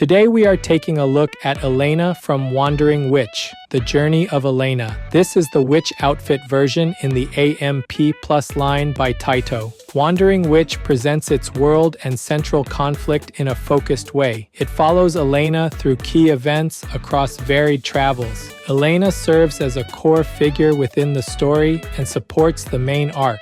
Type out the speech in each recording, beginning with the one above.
Today we are taking a look at Elaina from Wandering Witch, the Journey of Elaina. This is the witch outfit version in the AMP Plus line by TAITO. Wandering Witch presents its world and central conflict in a focused way. It follows Elaina through key events across varied travels. Elaina serves as a core figure within the story and supports the main arc.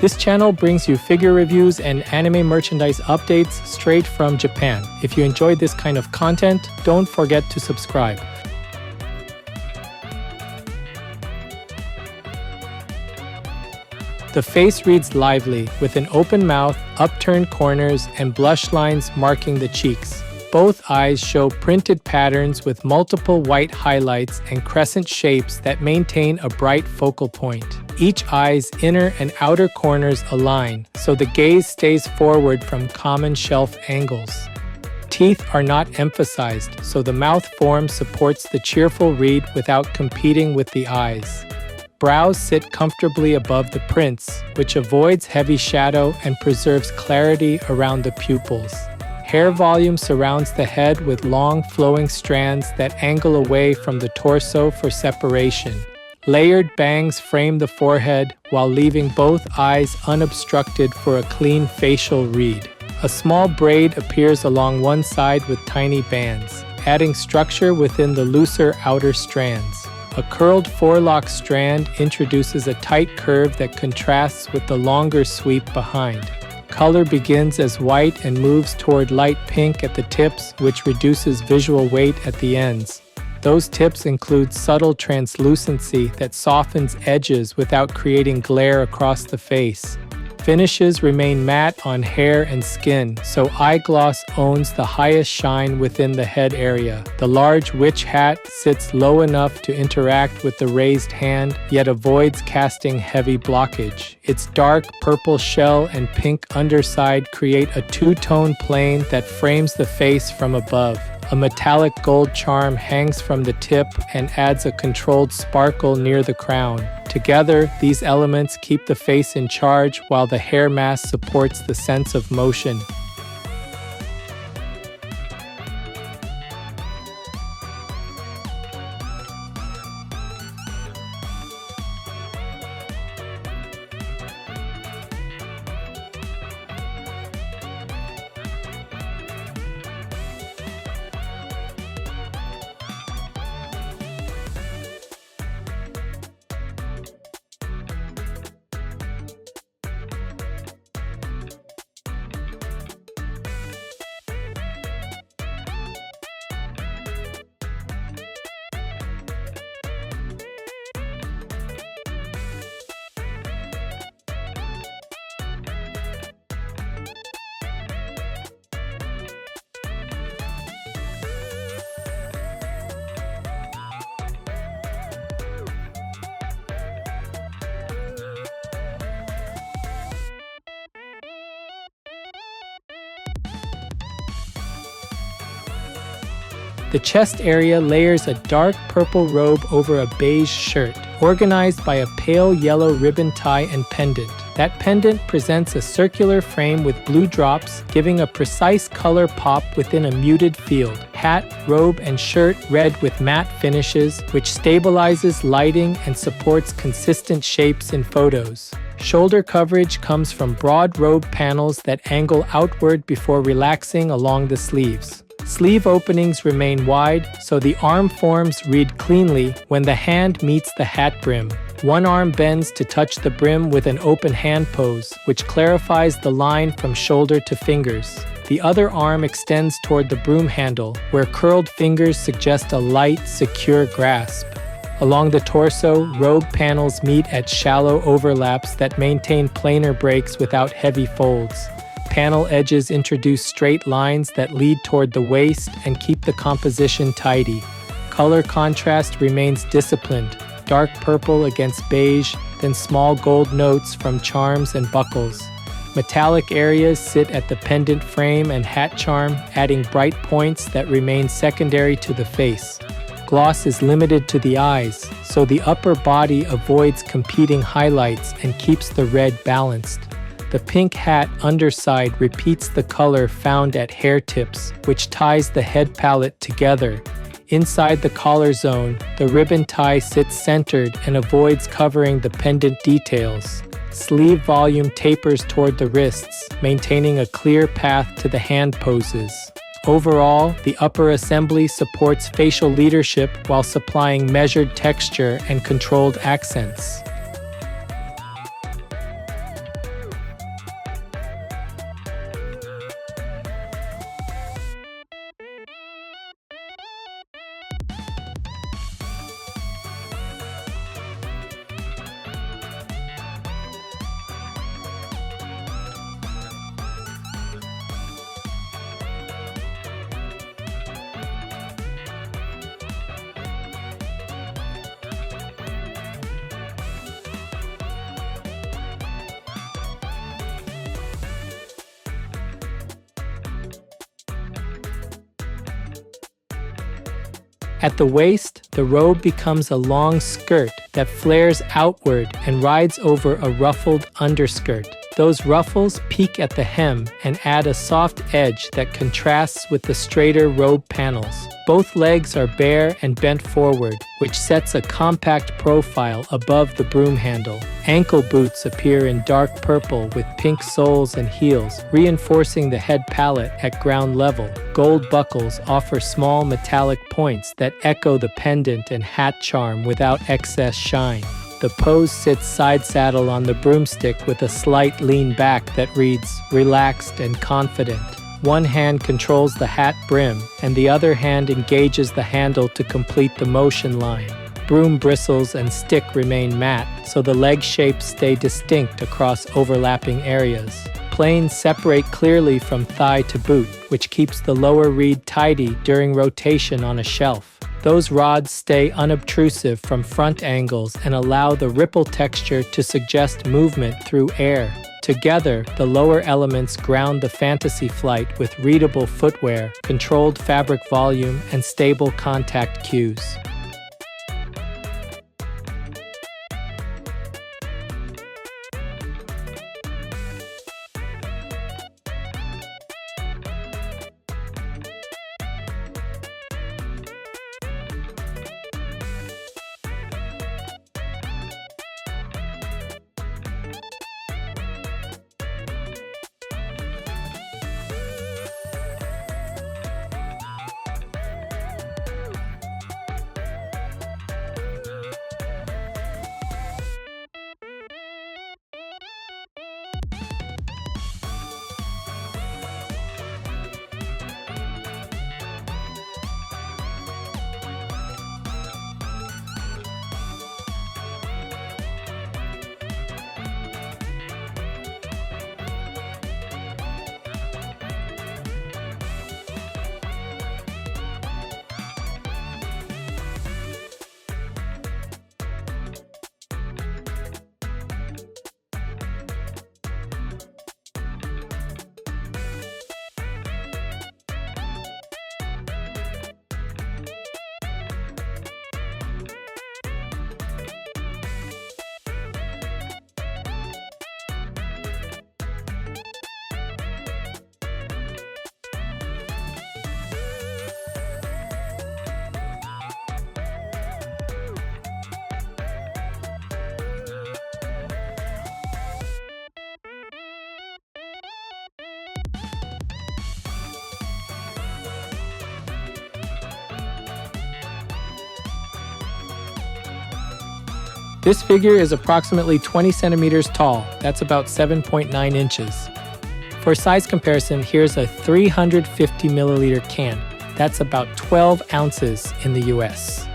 This channel brings you figure reviews and anime merchandise updates straight from Japan. If you enjoyed this kind of content, don't forget to subscribe. The face reads lively, with an open mouth, upturned corners, and blush lines marking the cheeks. Both eyes show printed patterns with multiple white highlights and crescent shapes that maintain a bright focal point. Each eye's inner and outer corners align, so the gaze stays forward from common shelf angles. Teeth are not emphasized, so the mouth form supports the cheerful read without competing with the eyes. Brows sit comfortably above the prints, which avoids heavy shadow and preserves clarity around the pupils. Hair volume surrounds the head with long flowing strands that angle away from the torso for separation. Layered bangs frame the forehead while leaving both eyes unobstructed for a clean facial read. A small braid appears along one side with tiny bands, adding structure within the looser outer strands. A curled forelock strand introduces a tight curve that contrasts with the longer sweep behind. Color begins as white and moves toward light pink at the tips, which reduces visual weight at the ends. Those tips include subtle translucency that softens edges without creating glare across the face. Finishes remain matte on hair and skin, so eye gloss owns the highest shine within the head area. The large witch hat sits low enough to interact with the raised hand, yet avoids casting heavy blockage. Its dark purple shell and pink underside create a two-tone plane that frames the face from above. A metallic gold charm hangs from the tip and adds a controlled sparkle near the crown. Together, these elements keep the face in charge while the hair mass supports the sense of motion. The chest area layers a dark purple robe over a beige shirt, organized by a pale yellow ribbon tie and pendant. That pendant presents a circular frame with blue drops, giving a precise color pop within a muted field. Hat, robe, and shirt red with matte finishes, which stabilizes lighting and supports consistent shapes in photos. Shoulder coverage comes from broad robe panels that angle outward before relaxing along the sleeves. Sleeve openings remain wide, so the arm forms read cleanly when the hand meets the hat brim. One arm bends to touch the brim with an open hand pose, which clarifies the line from shoulder to fingers. The other arm extends toward the broom handle, where curled fingers suggest a light, secure grasp. Along the torso, robe panels meet at shallow overlaps that maintain planar breaks without heavy folds. Panel edges introduce straight lines that lead toward the waist and keep the composition tidy. Color contrast remains disciplined, dark purple against beige, then small gold notes from charms and buckles. Metallic areas sit at the pendant frame and hat charm, adding bright points that remain secondary to the face. Gloss is limited to the eyes, so the upper body avoids competing highlights and keeps the red balanced. The pink hat underside repeats the color found at hair tips, which ties the head palette together. Inside the collar zone, the ribbon tie sits centered and avoids covering the pendant details. Sleeve volume tapers toward the wrists, maintaining a clear path to the hand poses. Overall, the upper assembly supports facial leadership while supplying measured texture and controlled accents. At the waist, the robe becomes a long skirt that flares outward and rides over a ruffled underskirt. Those ruffles peak at the hem and add a soft edge that contrasts with the straighter robe panels. Both legs are bare and bent forward, which sets a compact profile above the broom handle. Ankle boots appear in dark purple with pink soles and heels, reinforcing the head palette at ground level. Gold buckles offer small metallic points that echo the pendant and hat charm without excess shine. The pose sits side saddle on the broomstick with a slight lean back that reads relaxed and confident. One hand controls the hat brim, and the other hand engages the handle to complete the motion line. Broom bristles and stick remain matte, so the leg shapes stay distinct across overlapping areas. Planes separate clearly from thigh to boot, which keeps the lower reed tidy during rotation on a shelf. Those rods stay unobtrusive from front angles and allow the ripple texture to suggest movement through air. Together, the lower elements ground the fantasy flight with readable footwear, controlled fabric volume, and stable contact cues. This figure is approximately 20 centimeters tall. That's about 7.9 inches. For size comparison, here's a 350 milliliter can. That's about 12 ounces in the US.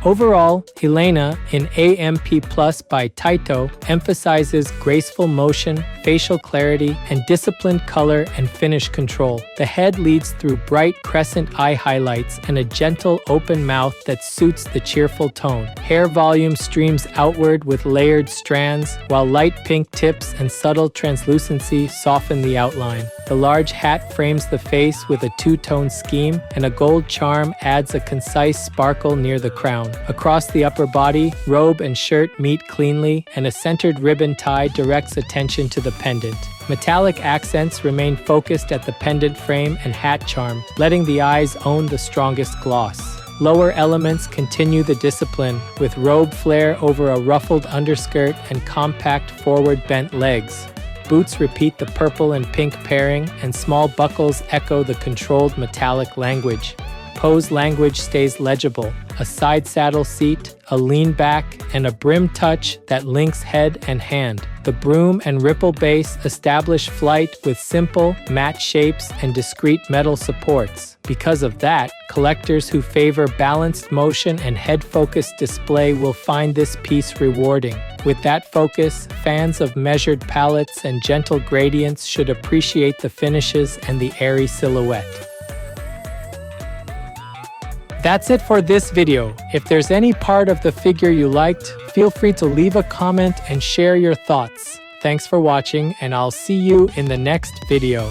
Overall, Elaina in AMP Plus by TAITO emphasizes graceful motion, facial clarity, and disciplined color and finish control. The head leads through bright crescent eye highlights and a gentle open mouth that suits the cheerful tone. Hair volume streams outward with layered strands, while light pink tips and subtle translucency soften the outline. The large hat frames the face with a two-tone scheme, and a gold charm adds a concise sparkle near the crown. Across the upper body, robe and shirt meet cleanly, and a centered ribbon tie directs attention to the pendant. Metallic accents remain focused at the pendant frame and hat charm, letting the eyes own the strongest gloss. Lower elements continue the discipline, with robe flare over a ruffled underskirt and compact forward bent legs. Boots repeat the purple and pink pairing, and small buckles echo the controlled metallic language. Pose language stays legible: a side saddle seat, a lean back, and a brim touch that links head and hand. The broom and ripple base establish flight with simple, matte shapes and discrete metal supports. Because of that, collectors who favor balanced motion and head-focused display will find this piece rewarding. With that focus, fans of measured palettes and gentle gradients should appreciate the finishes and the airy silhouette. That's it for this video. If there's any part of the figure you liked, feel free to leave a comment and share your thoughts. Thanks for watching, and I'll see you in the next video.